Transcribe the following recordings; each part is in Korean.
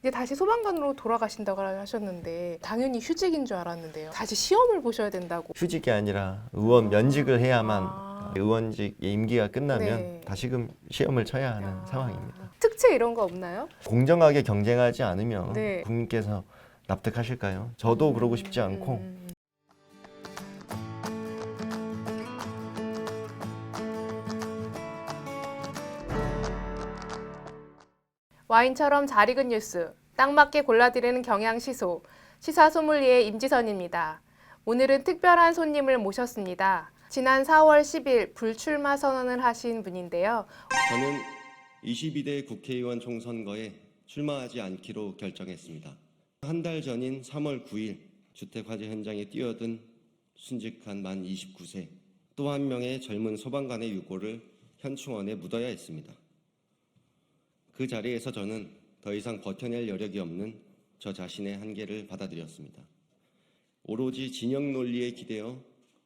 이게 다시 소방관으로 돌아가신다고 하셨는데 당연히 휴직인 줄 알았는데요. 다시 시험을 보셔야 된다고. 휴직이 아니라 의원 면직을 해야만 아. 의원직 임기가 끝나면 네. 다시금 시험을 쳐야 하는 아. 상황입니다. 특채 이런 거 없나요? 공정하게 경쟁하지 않으면 네. 국민께서 납득하실까요? 저도 그러고 싶지 않고 와인처럼 잘 익은 뉴스, 딱 맞게 골라드리는 경향시소, 시사소믈리에 임지선입니다. 오늘은 특별한 손님을 모셨습니다. 지난 4월 10일 불출마 선언을 하신 분인데요. 저는 22대 국회의원 총선거에 출마하지 않기로 결정했습니다. 한 달 전인 3월 9일 주택화재 현장에 뛰어든 순직한 만 29세 또 한 명의 젊은 소방관의 유골을 현충원에 묻어야 했습니다. 그 자리에서 저는 더 이상 버텨낼 여력이 없는 저 자신의 한계를 받아들였습니다. 오로지 진영 논리에 기대어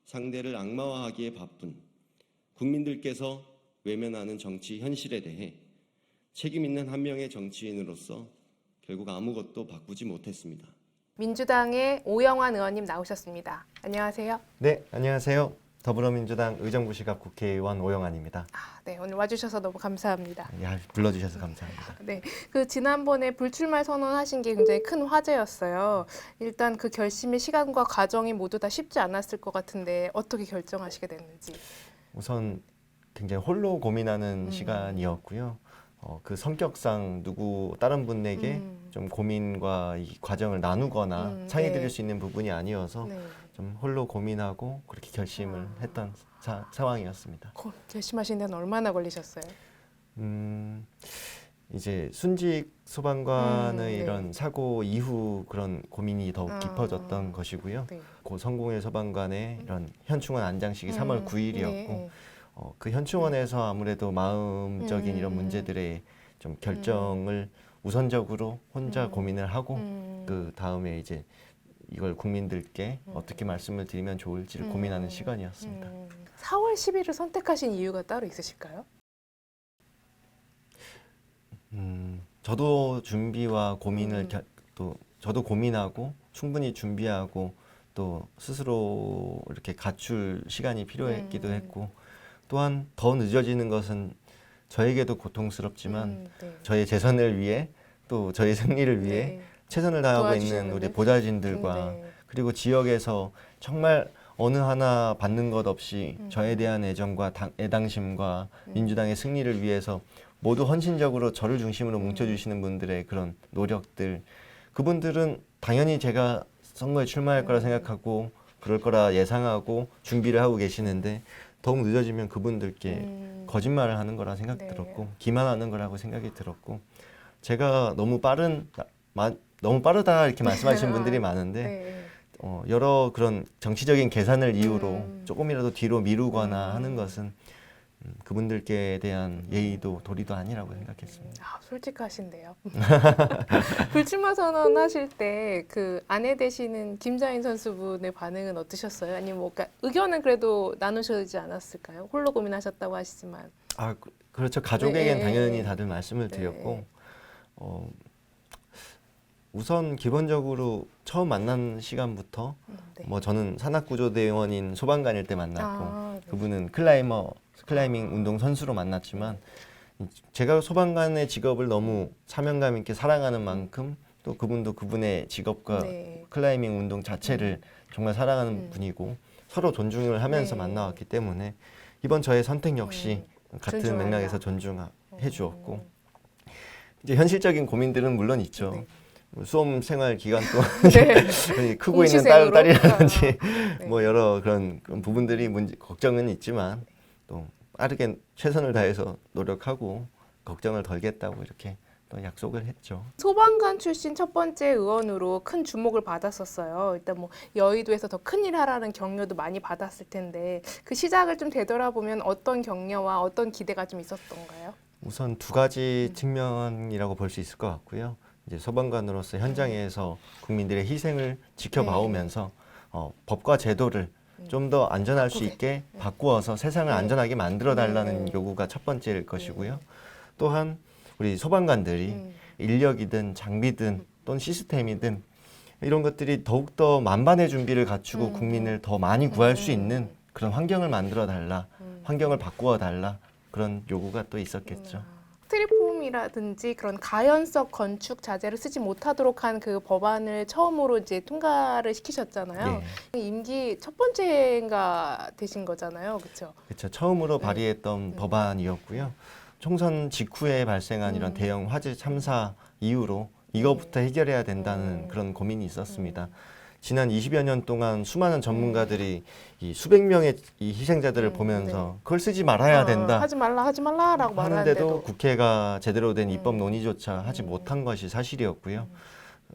상대를 악마화하기에 바쁜 국민들께서 외면하는 정치 현실에 대해 책임 있는 한 명의 정치인으로서 결국 아무것도 바꾸지 못했습니다. 민주당의 오영환 의원님 나오셨습니다. 안녕하세요. 네, 안녕하세요. 더불어민주당 의정부시갑 국회의원 오영환입니다. 네, 오늘 와주셔서 너무 감사합니다. 불러주셔서 감사합니다. 네, 그 지난번에 불출마 선언하신 게 굉장히 큰 화제였어요. 일단 그 결심의 시간과 과정이 모두 다 쉽지 않았을 것 같은데 어떻게 결정하시게 됐는지. 우선 굉장히 홀로 고민하는 시간이었고요. 그 성격상 다른 분에게 좀 고민과 이 과정을 나누거나 창의 드릴 수 있는 부분이 아니어서 네. 좀 홀로 고민하고 그렇게 결심을 했던 상황이었습니다. 결심하신 데는 얼마나 걸리셨어요? 이제 순직 소방관의 네. 이런 사고 이후 그런 고민이 더욱 깊어졌던 것이고요. 네. 고 성공회 소방관의 이런 현충원 안장식이 3월 9일이었고 네. 그 현충원에서 아무래도 마음적인 이런 문제들의 좀 결정을 우선적으로 혼자 고민을 하고 그 다음에 이제 이걸 국민들께 어떻게 말씀을 드리면 좋을지를 고민하는 시간이었습니다. 4월 10일을 선택하신 이유가 따로 있으실까요? 저도 준비와 고민을 또 저도 고민하고 충분히 준비하고 또 스스로 이렇게 갖출 시간이 필요했기도 했고 또한 더 늦어지는 것은 저에게도 고통스럽지만 네. 저의 재선을 위해 또 저의 승리를 위해 네. 최선을 다하고 도와주시는 있는 우리 분들? 보좌진들과 네. 그리고 지역에서 정말 어느 하나 받는 것 없이 저에 대한 애정과 애당심과 민주당의 승리를 위해서 모두 헌신적으로 저를 중심으로 뭉쳐주시는 분들의 그런 노력들, 그분들은 당연히 제가 선거에 출마할 거라 생각하고 그럴 거라 예상하고 준비를 하고 계시는데 더욱 늦어지면 그분들께 거짓말을 하는 거라 생각 네. 들었고 기만하는 거라고 생각이 들었고 제가 너무 빠르다 이렇게 말씀하시는 분들이 많은데 네. 여러 그런 정치적인 계산을 이유로 조금이라도 뒤로 미루거나 하는 것은 그분들께 대한 예의도 도리도 아니라고 생각했습니다. 솔직하신데요. 불출마 선언하실 때 그 아내 되시는 김자인 선수분의 반응은 어떠셨어요? 아니면 그러니까 의견은 그래도 나누시지 않았을까요? 홀로 고민하셨다고 하시지만. 그렇죠. 가족에겐 네. 당연히 다들 말씀을 네. 드렸고 우선 기본적으로 처음 만난 시간부터 네. 뭐 저는 산악구조대원인 소방관일 때 만났고 네. 그분은 클라이밍 운동 선수로 만났지만 제가 소방관의 직업을 너무 사명감 있게 사랑하는 만큼 또 그분도 그분의 직업과 네. 클라이밍 운동 자체를 정말 사랑하는 분이고 서로 존중을 하면서 네. 만나왔기 때문에 이번 저의 선택 역시 같은 존중한다. 맥락에서 존중해 주었고 이제 현실적인 고민들은 물론 있죠. 네. 수험 생활 기간 동안 네. 크고 있는 공시생으로? 딸이라든지 네. 뭐 여러 그런 부분들이 걱정은 있지만 또 빠르게 최선을 다해서 노력하고 걱정을 덜겠다고 이렇게 또 약속을 했죠. 소방관 출신 첫 번째 의원으로 큰 주목을 받았었어요. 일단 뭐 여의도에서 더 큰일 하라는 격려도 많이 받았을 텐데 그 시작을 좀 되돌아보면 어떤 격려와 어떤 기대가 좀 있었던가요? 우선 두 가지 측면이라고 볼 수 있을 것 같고요. 이제 소방관으로서 현장에서 국민들의 희생을 지켜봐오면서 법과 제도를 좀 더 안전할 수 있게 바꾸어서 세상을 안전하게 만들어 달라는 요구가 첫 번째일 것이고요. 또한 우리 소방관들이 인력이든 장비든 또는 시스템이든 이런 것들이 더욱더 만반의 준비를 갖추고 국민을 더 많이 구할 수 있는 그런 환경을 만들어 달라, 환경을 바꾸어 달라 그런 요구가 또 있었겠죠. 스트리폼이라든지 그런 가연석 건축 자재를 쓰지 못하도록 한 그 법안을 처음으로 이제 통과를 시키셨잖아요. 임기 첫 번째가 되신 거잖아요, 그렇죠? 그렇죠. 처음으로 발의했던 법안이었고요. 총선 직후에 발생한 이런 대형 화재 참사 이후로 이거부터 해결해야 된다는 그런 고민이 있었습니다. 지난 20여 년 동안 수많은 전문가들이 이 수백 명의 이 희생자들을 보면서 그걸 쓰지 말아야 된다 하지 말라라고 하는데도 말하는데도 국회가 제대로 된 입법 논의조차 하지 못한 것이 사실이었고요.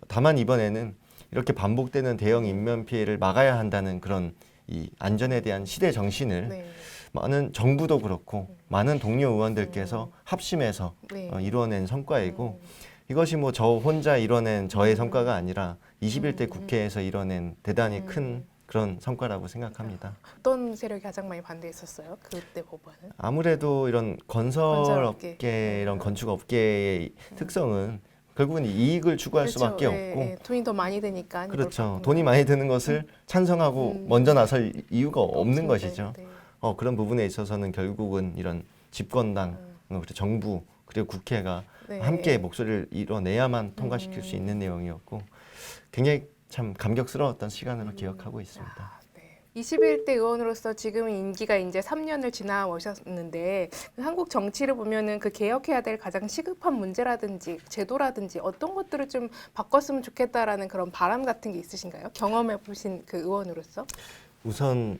다만 이번에는 이렇게 반복되는 대형 인명 피해를 막아야 한다는 그런 이 안전에 대한 시대 정신을 네. 많은 정부도 그렇고 많은 동료 의원들께서 합심해서 네. 이루어낸 성과이고 이것이 뭐 저 혼자 이뤄낸 저의 성과가 아니라 21대 국회에서 이뤄낸 대단히 큰 그런 성과라고 생각합니다. 어떤 세력이 가장 많이 반대했었어요? 그때 법안은? 아무래도 이런 건설업계, 건설업계. 이런 건축업계의 특성은 결국은 이익을 추구할 수밖에 없고 돈이 더 많이 드니까. 이걸 그렇죠. 바꾸는 돈이 많이 드는 것을 찬성하고 먼저 나설 이유가 없는 것이죠. 네. 그런 부분에 있어서는 결국은 이런 집권당, 그리고 정부, 그리고 국회가 네. 함께 목소리를 이뤄내야만 통과시킬 수 있는 내용이었고 굉장히 참 감격스러웠던 시간으로 기억하고 있습니다. 아, 네. 21대 의원으로서 지금 임기가 이제 3년을 지나오셨는데 한국 정치를 보면은 그 개혁해야 될 가장 시급한 문제라든지 제도라든지 어떤 것들을 좀 바꿨으면 좋겠다라는 그런 바람 같은 게 있으신가요? 경험해 보신 그 의원으로서? 우선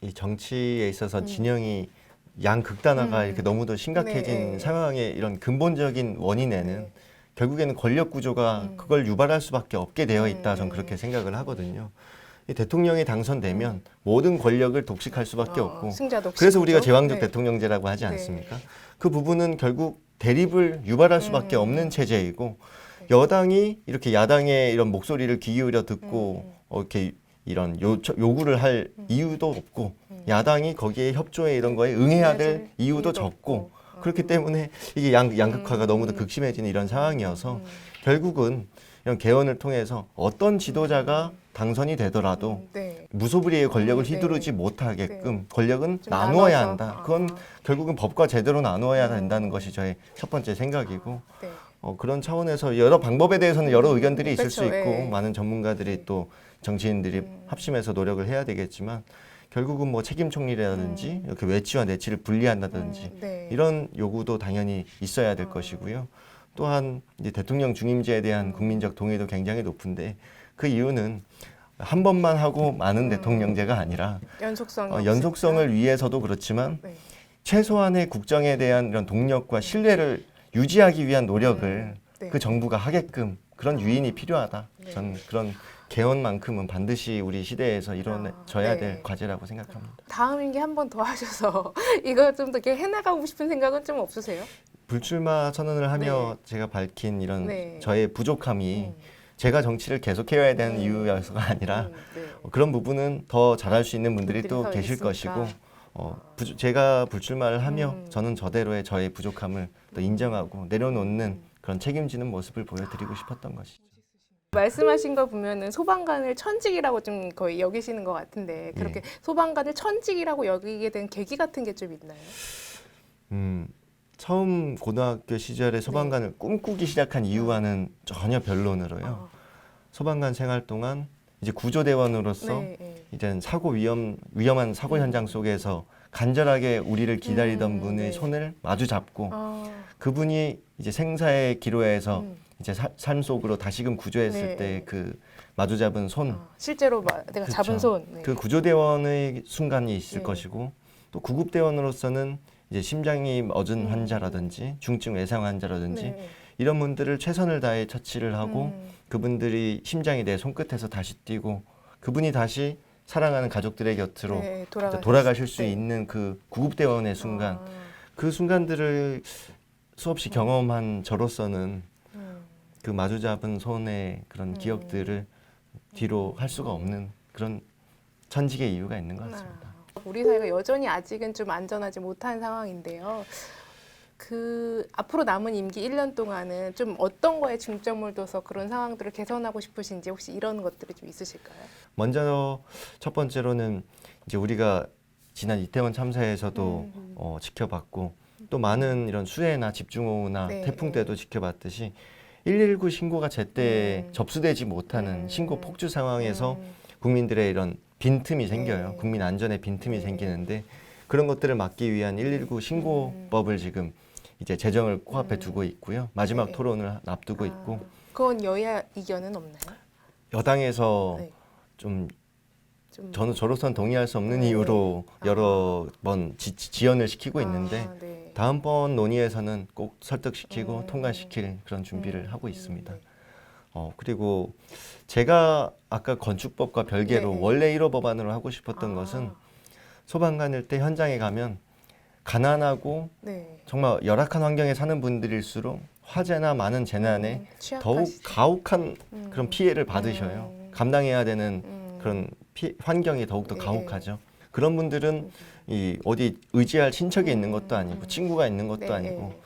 이 정치에 있어서 진영이 양극단화가 이렇게 너무도 심각해진 네. 상황의 이런 근본적인 원인에는 네. 결국에는 권력 구조가 그걸 유발할 수밖에 없게 되어 있다. 저는 그렇게 생각을 하거든요. 이 대통령이 당선되면 모든 권력을 독식할 수밖에 없고 승자 독식. 그래서 우리가 제왕적 네. 대통령제라고 하지 않습니까? 그 부분은 결국 대립을 유발할 수밖에 없는 체제이고 여당이 이렇게 야당의 이런 목소리를 귀 기울여 듣고 이렇게 이런 요구를 할 이유도 없고 야당이 거기에 협조에 이런 거에 응해야 될 이유도 적고 그렇기 때문에 이게 양극화가 너무도 극심해지는 이런 상황이어서 결국은 이런 개헌을 통해서 어떤 지도자가 당선이 되더라도 네. 무소불위의 권력을 네. 휘두르지 못하게끔 권력은 좀 나누어야 나눠서. 한다. 그건 결국은 법과 제대로 나누어야 된다는 것이 저의 첫 번째 생각이고 네. 그런 차원에서 여러 방법에 대해서는 여러 의견들이 있을 수 그렇죠. 있고 예. 많은 전문가들이 또 정치인들이 합심해서 노력을 해야 되겠지만 결국은 뭐 책임 총리라든지 이렇게 외치와 내치를 분리한다든지 네. 이런 요구도 당연히 있어야 될 것이고요. 또한 이제 대통령 중임제에 대한 국민적 동의도 굉장히 높은데 그 이유는 한 번만 하고 많은 대통령제가 아니라 연속성을 위해서도 그렇지만 네. 최소한의 국정에 대한 이런 동력과 신뢰를 유지하기 위한 노력을 네. 그 정부가 하게끔 그런 유인이 필요하다. 네. 저는 그런 개헌만큼은 반드시 우리 시대에서 이루어져야 네. 될 과제라고 생각합니다. 다음 임기 한 번 더 하셔서 이거 좀 더 해나가고 싶은 생각은 좀 없으세요? 불출마 선언을 하며 제가 밝힌 이런 네. 저의 부족함이 제가 정치를 계속해야 되는 이유여서가 아니라 네. 그런 부분은 더 잘할 수 있는 분들이 분들이 또 더 계실 있으니까. 것이고 제가 불출마를 하며 저는 저대로의 저의 부족함을 또 인정하고 내려놓는 그런 책임지는 모습을 보여드리고 싶었던 것이죠. 말씀하신 거 보면은 소방관을 천직이라고 좀 거의 여기시는 것 같은데 그렇게 소방관을 천직이라고 여기게 된 계기 같은 게 좀 있나요? 처음 고등학교 시절에 소방관을 꿈꾸기 시작한 이유와는 전혀 변론으로요. 소방관 생활 동안 이제 구조대원으로서 이제 위험한 사고 현장 속에서 간절하게 우리를 기다리던 분의 손을 마주 잡고 그분이 이제 생사의 기로에서 이제 삶 속으로 다시금 구조했을 때 그 마주 잡은 손, 실제로 내가 잡은 손. 네. 그 구조대원의 순간이 있을 것이고 또 구급대원으로서는 이제 심장이 멎은 환자라든지 중증 외상 환자라든지 이런 분들을 최선을 다해 처치를 하고 그분들이 심장이 내 손끝에서 다시 뛰고 그분이 다시 사랑하는 가족들의 곁으로 돌아가실 수 있는 그 구급대원의 순간 그 순간들을 수없이 경험한 저로서는 그 마주 잡은 손의 그런 기억들을 뒤로 할 수가 없는 그런 천직의 이유가 있는 것 같습니다. 우리 사회가 여전히 아직은 좀 안전하지 못한 상황인데요. 그 앞으로 남은 임기 1년 동안은 좀 어떤 거에 중점을 둬서 그런 상황들을 개선하고 싶으신지 혹시 이런 것들이 좀 있으실까요? 먼저 첫 번째로는 이제 우리가 지난 이태원 참사에서도 지켜봤고 또 많은 이런 수해나 집중호우나 네, 태풍 네. 때도 지켜봤듯이 119 신고가 제때 접수되지 못하는 음. 신고 폭주 상황에서 음. 국민들의 이런 빈틈이 생겨요. 네. 국민 안전에 빈틈이 네. 생기는데 그런 것들을 막기 위한 119 신고법을 지금 이제 제정을 코앞에 두고 있고요. 마지막 네. 토론을 앞두고 있고 그건 여야 이견은 없나요? 여당에서 네. 좀 좀 저는 저로서는 동의할 수 없는 네. 이유로 아. 여러 번 지연을 시키고 있는데 네. 다음번 논의에서는 꼭 설득시키고 음. 통과시킬 그런 준비를 하고 있습니다. 네. 그리고 제가 아까 건축법과 별개로 네. 원래 1호 법안으로 하고 싶었던 것은 소방관일 때 현장에 가면 가난하고 네. 정말 열악한 환경에 사는 분들일수록 화재나 많은 재난에 더욱 취약하시죠. 가혹한 그런 피해를 받으셔요. 감당해야 되는 그런 환경이 더욱더 네. 가혹하죠. 그런 분들은 이 어디 의지할 친척이 있는 것도 아니고 친구가 있는 것도 네. 아니고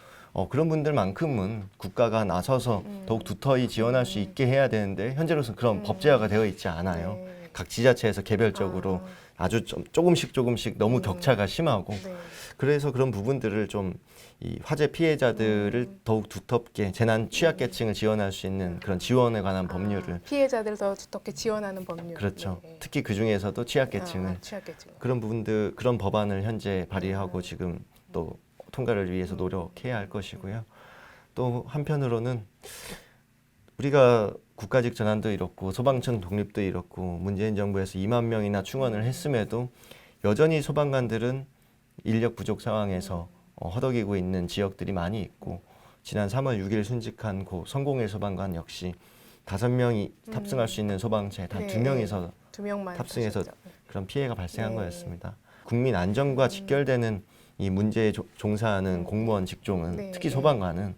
그런 분들만큼은 국가가 나서서 더욱 두터이 지원할 수 있게 해야 되는데 현재로서는 그런 법제화가 되어 있지 않아요. 네. 각 지자체에서 개별적으로 아주 조금씩 조금씩 너무 격차가 심하고 네. 그래서 그런 부분들을 좀 이 화재 피해자들을 더욱 두텁게 재난 취약계층을 지원할 수 있는 그런 지원에 관한 법률을 피해자들 더 두텁게 지원하는 법률. 그렇죠. 네. 특히 그 중에서도 취약계층을 취약계층. 그런 부분들 그런 법안을 현재 발의하고 지금 또 통과를 위해서 노력해야 할 것이고요. 또 한편으로는 우리가 국가직 전환도 이렇고 소방청 독립도 이렇고 문재인 정부에서 2만 명이나 충원을 했음에도 여전히 소방관들은 인력 부족 상황에서 허덕이고 있는 지역들이 많이 있고 지난 3월 6일 순직한 고 성공일 소방관 역시 5명이 탑승할 수 있는 소방차에 단 네. 2명이서 2명만 탑승해서 타셨죠. 그런 피해가 발생한 네. 거였습니다. 국민 안전과 직결되는 이 문제에 종사하는 공무원 직종은 네. 특히 소방관은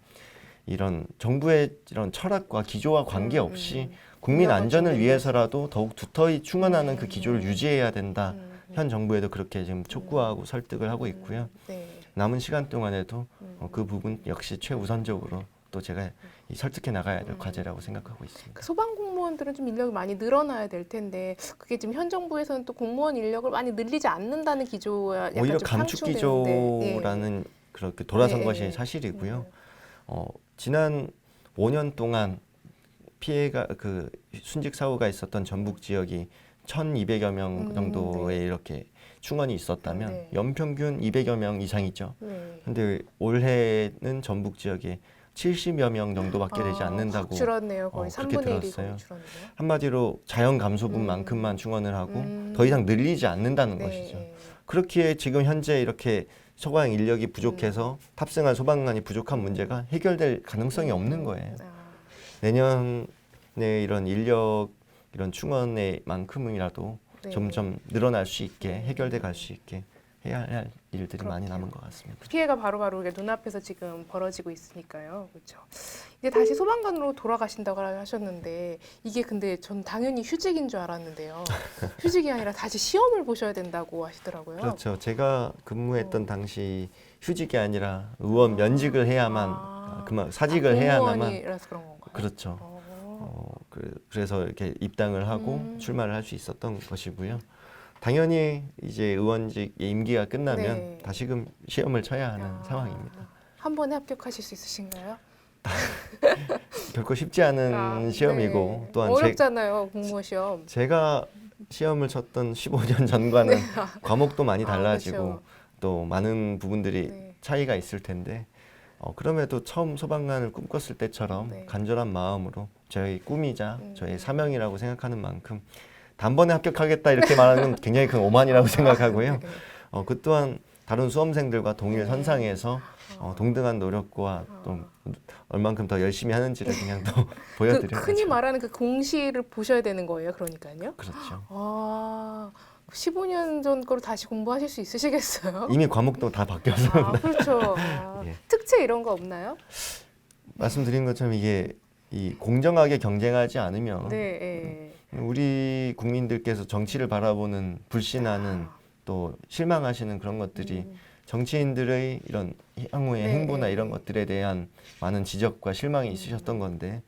이런 정부의 이런 철학과 기조와 관계없이 국민 안전을 위해서라도 더욱 두터이 충원하는 그 기조를 유지해야 된다. 현 정부에도 그렇게 지금 촉구하고 설득을 하고 있고요. 네. 남은 시간 동안에도 그 부분 역시 최우선적으로 또 제가 이 설득해 나가야 될 과제라고 생각하고 있습니다. 그 소방 공무원들은 좀 인력이 많이 늘어나야 될 텐데 그게 지금 현 정부에서는 또 공무원 인력을 많이 늘리지 않는다는 기조야 약간 오히려 좀 감축 상충되는데. 기조라는 그렇게 돌아선 네, 것이 네. 사실이고요. 지난 5년 동안 피해가 그 순직 사고가 있었던 전북 지역이 1,200여 명 정도의 네. 이렇게 충원이 있었다면 네. 연평균 200여 명 이상이죠. 네. 근데 올해는 전북 지역에 70여 명 정도밖에 되지 않는다고 확 줄었네요. 거의 그렇게 3분의 1이 들었어요. 거의 줄었네요. 한마디로 자연 감소분만큼만 충원을 하고 더 이상 늘리지 않는다는 것이죠. 그렇기에 지금 현재 이렇게 소방 인력이 부족해서 탑승한 소방관이 부족한 문제가 해결될 가능성이 없는 거예요. 내년에 이런 인력 이런 충원의 만큼이라도 네. 점점 늘어날 수 있게 해결돼 갈 수 있게 해야 할 일들이 많이 그렇게요. 남은 것 같습니다. 피해가 바로바로 이게 눈앞에서 지금 벌어지고 있으니까요. 그렇죠. 이제 다시 소방관으로 돌아가신다고 하셨는데 이게 근데 전 당연히 휴직인 줄 알았는데요. 휴직이 아니라 다시 시험을 보셔야 된다고 하시더라고요. 그렇죠. 제가 근무했던 당시 휴직이 아니라 의원 면직을 해야만 그만 사직을 해야만 공무원이라서 그런 건가요? 그렇죠. 그래서 이렇게 입당을 하고 출마를 할 수 있었던 것이고요. 당연히 이제 의원직 임기가 끝나면 네. 다시금 시험을 쳐야 하는 상황입니다. 한 번에 합격하실 수 있으신가요? 결코 쉽지 않은 시험이고 네. 또한 어렵잖아요, 공무원 시험. 제가 시험을 쳤던 15년 전과는 과목도 많이 달라지고 그렇죠. 또 많은 부분들이 네. 차이가 있을 텐데 그럼에도 처음 소방관을 꿈꿨을 때처럼 네. 간절한 마음으로 저의 꿈이자 저의 사명이라고 생각하는 만큼 단번에 합격하겠다 이렇게 말하는 건 굉장히 큰 오만이라고 생각하고요. 네. 그 또한 다른 수험생들과 동일 선상에서 동등한 노력과 또 얼만큼 더 열심히 하는지를 그냥 또 보여드려야죠. 흔히 말하는 그 공시를 보셔야 되는 거예요, 그러니까요. 그렇죠. 15년 전 거로 다시 공부하실 수 있으시겠어요? 이미 과목도 다 바뀌어서 그렇죠. 예. 특채 이런 거 없나요? 말씀드린 것처럼 이게 이 공정하게 경쟁하지 않으면 네. 우리 국민들께서 정치를 바라보는 불신하는 또 실망하시는 그런 것들이 정치인들의 이런 향후의 네, 행보나 네. 이런 것들에 대한 많은 지적과 실망이 있으셨던 건데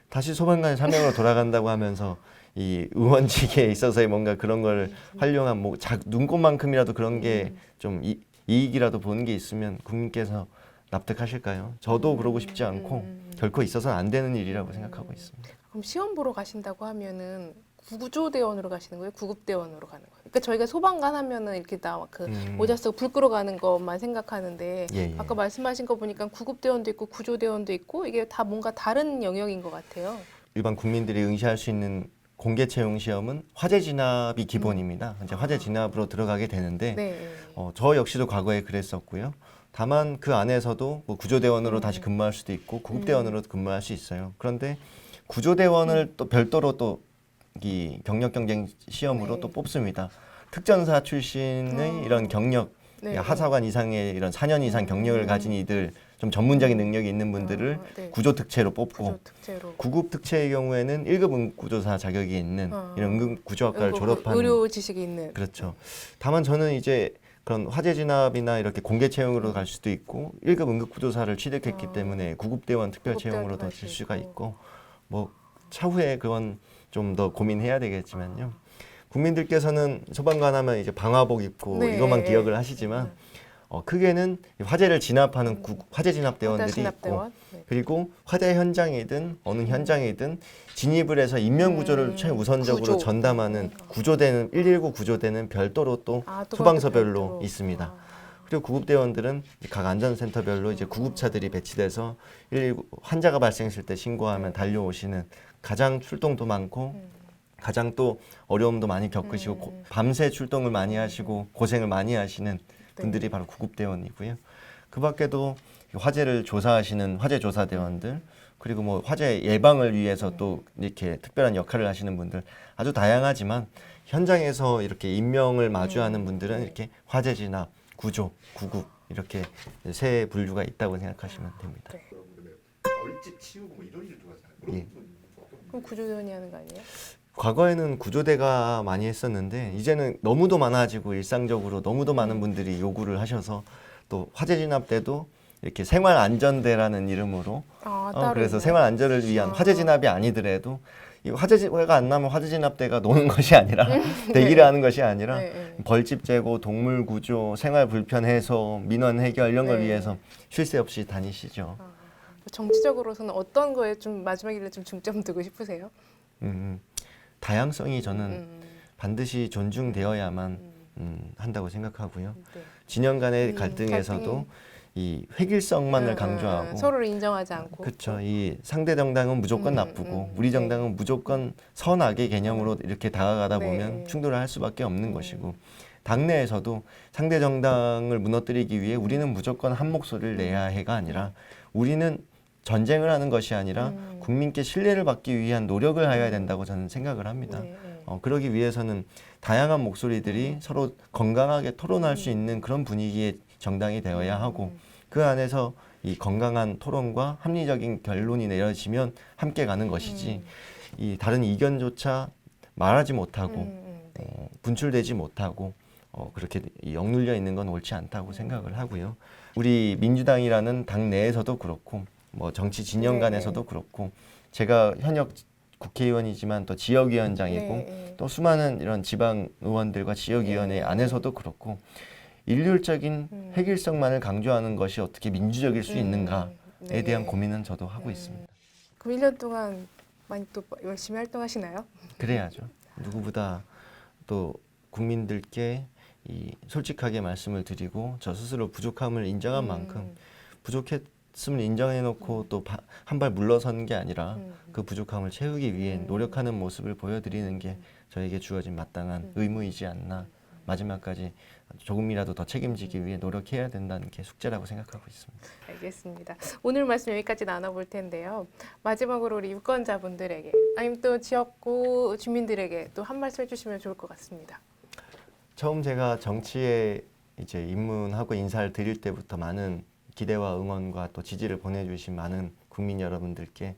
다시 소방관 사명으로 돌아간다고 하면서 이 의원직에 있어서의 뭔가 그런 걸 활용한 뭐 눈꽃만큼이라도 그런 게 좀 이익이라도 보는 게 있으면 국민께서 납득하실까요? 저도 그러고 싶지 않고 결코 있어서는 안 되는 일이라고 생각하고 있습니다. 그럼 시험 보러 가신다고 하면은 구조대원으로 가시는 거예요? 구급대원으로 가는 거예요? 그러니까 저희가 소방관 하면은 이렇게 그 모자 쓰고 불 끄러가는 것만 생각하는데 예, 예. 아까 말씀하신 거 보니까 구급대원도 있고 구조대원도 있고 이게 다 뭔가 다른 영역인 것 같아요. 일반 국민들이 응시할 수 있는 공개 채용 시험은 화재 진압이 기본입니다. 이제 화재 진압으로 들어가게 되는데 네. 저 역시도 과거에 그랬었고요. 다만 그 안에서도 뭐 구조대원으로 다시 근무할 수도 있고 구급대원으로 근무할 수 있어요. 그런데 구조대원을 또 별도로 또 이 경력 경쟁 시험으로 네. 또 뽑습니다. 특전사 출신의 이런 경력, 네. 하사관 이상의 이런 4년 이상 경력을 가진 이들, 좀 전문적인 능력이 있는 분들을 네. 구조 특채로 뽑고 구조 특채로. 구급 특채의 경우에는 1급 응급구조사 자격이 있는 이런 응급구조학과를 졸업한 의료 지식이 있는. 그렇죠. 다만 저는 이제 그런 화재 진압이나 이렇게 공개 채용으로 갈 수도 있고 1급 응급구조사를 취득했기 때문에 구급대원 특별 채용으로 더 질 수가 있고 뭐 차후에 그건 좀 더 고민해야 되겠지만요. 국민들께서는 소방관 하면 이제 방화복 입고 네. 이것만 기억을 하시지만 크게는 화재를 진압하는 화재 진압대원들이 있고 진압대원? 네. 그리고 화재 현장이든 어느 현장이든 진입을 해서 인명 구조를 최우선적으로 구조. 전담하는 구조대는 119 구조대는 별도로 또 또 소방서별로 별도로. 있습니다. 그리고 구급대원들은 각 안전센터별로 이제 구급차들이 배치돼서 119 환자가 발생했을 때 신고하면 달려오시는 가장 출동도 많고 가장 또 어려움도 많이 겪으시고 밤새 출동을 많이 하시고 고생을 많이 하시는 분들이 바로 구급대원이고요. 그 밖에도 화재를 조사하시는 화재조사대원들 그리고 뭐 화재 예방을 위해서 또 이렇게 특별한 역할을 하시는 분들 아주 다양하지만 현장에서 이렇게 인명을 마주하는 분들은 이렇게 화재 진압, 구조, 구급 이렇게 세 분류가 있다고 생각하시면 됩니다. 네. 벌집 치우고 뭐 이런 일 누가 잘 예. 그럼 구조대원이 하는 거 아니에요? 과거에는 구조대가 많이 했었는데 이제는 너무도 많아지고 일상적으로 너무도 많은 분들이 요구를 하셔서 또 화재 진압 때도 이렇게 생활안전대라는 이름으로 따로 그래서 있나요? 생활안전을 위한 화재 진압이 아니더라도 이 화재가 안 나면 화재 진압대가 노는 것이 아니라 대기를 하는 것이 아니라 네. 벌집 제거, 동물 구조, 생활 불편 해소, 민원 해결 이런 걸 네. 위해서 쉴 새 없이 다니시죠. 정치적으로서는 어떤 거에 좀 마지막에 좀 중점 두고 싶으세요? 다양성이 저는 반드시 존중되어야만 한다고 생각하고요. 네. 진영 간의 갈등에서도 이 획일성만을 강조하고 서로를 인정하지 않고. 그렇죠. 이 상대 정당은 무조건 나쁘고 우리 정당은 무조건 선악의 개념으로 이렇게 다가가다 네. 보면 충돌을 할 수밖에 없는 것이고 당내에서도 상대 정당을 무너뜨리기 위해 우리는 무조건 한 목소리를 내야 해가 아니라 우리는 전쟁을 하는 것이 아니라 국민께 신뢰를 받기 위한 노력을 해야 된다고 저는 생각을 합니다. 네. 그러기 위해서는 다양한 목소리들이 서로 건강하게 토론할 수 있는 그런 분위기의 정당이 되어야 하고 그 안에서 이 건강한 토론과 합리적인 결론이 내려지면 함께 가는 것이지 이 다른 이견조차 말하지 못하고 분출되지 못하고 그렇게 억눌려 있는 건 옳지 않다고 생각을 하고요. 우리 민주당이라는 당 내에서도 그렇고 뭐 정치 진영 간에서도 그렇고 제가 현역 국회의원이지만 또 지역위원장이고 또 수많은 이런 지방 의원들과 지역위원회 안에서도 그렇고 일률적인 획일성만을 강조하는 것이 어떻게 민주적일 수 있는가에 대한 고민은 저도 하고 있습니다. 그럼 1년 동안 많이 또 열심히 활동하시나요? 그래야죠. 누구보다 또 국민들께 솔직하게 말씀을 드리고 저 스스로 부족함을 인정한 만큼 부족했음을 인정해놓고 또 한 발 물러서는 게 아니라 그 부족함을 채우기 위해 노력하는 모습을 보여드리는 게 저에게 주어진 마땅한 의무이지 않나. 마지막까지 조금이라도 더 책임지기 위해 노력해야 된다는 게 숙제라고 생각하고 있습니다. 알겠습니다. 오늘 말씀 여기까지 나눠볼 텐데요. 마지막으로 우리 유권자분들에게 아니면 또 지역구 주민들에게 또 한 말씀 해주시면 좋을 것 같습니다. 처음 제가 정치에 이제 입문하고 인사를 드릴 때부터 많은 기대와 응원과 또 지지를 보내주신 많은 국민 여러분들께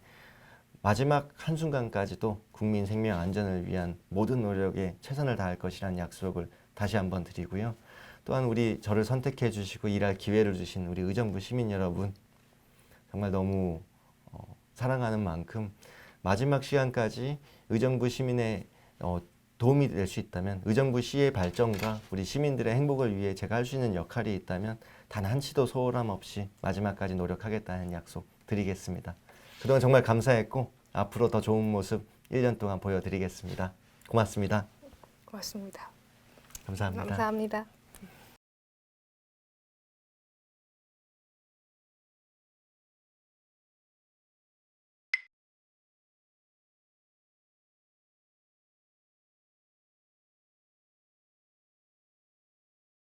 마지막 한순간까지도 국민 생명 안전을 위한 모든 노력에 최선을 다할 것이라는 약속을 다시 한번 드리고요. 또한 우리 저를 선택해 주시고 일할 기회를 주신 우리 의정부 시민 여러분 정말 너무 사랑하는 만큼 마지막 시간까지 의정부 시민의 도움이 될 수 있다면 의정부시의 발전과 우리 시민들의 행복을 위해 제가 할 수 있는 역할이 있다면 단 한치도 소홀함 없이 마지막까지 노력하겠다는 약속 드리겠습니다. 그동안 정말 감사했고 앞으로 더 좋은 모습 1년 동안 보여드리겠습니다. 고맙습니다. 고맙습니다. 감사합니다. 감사합니다.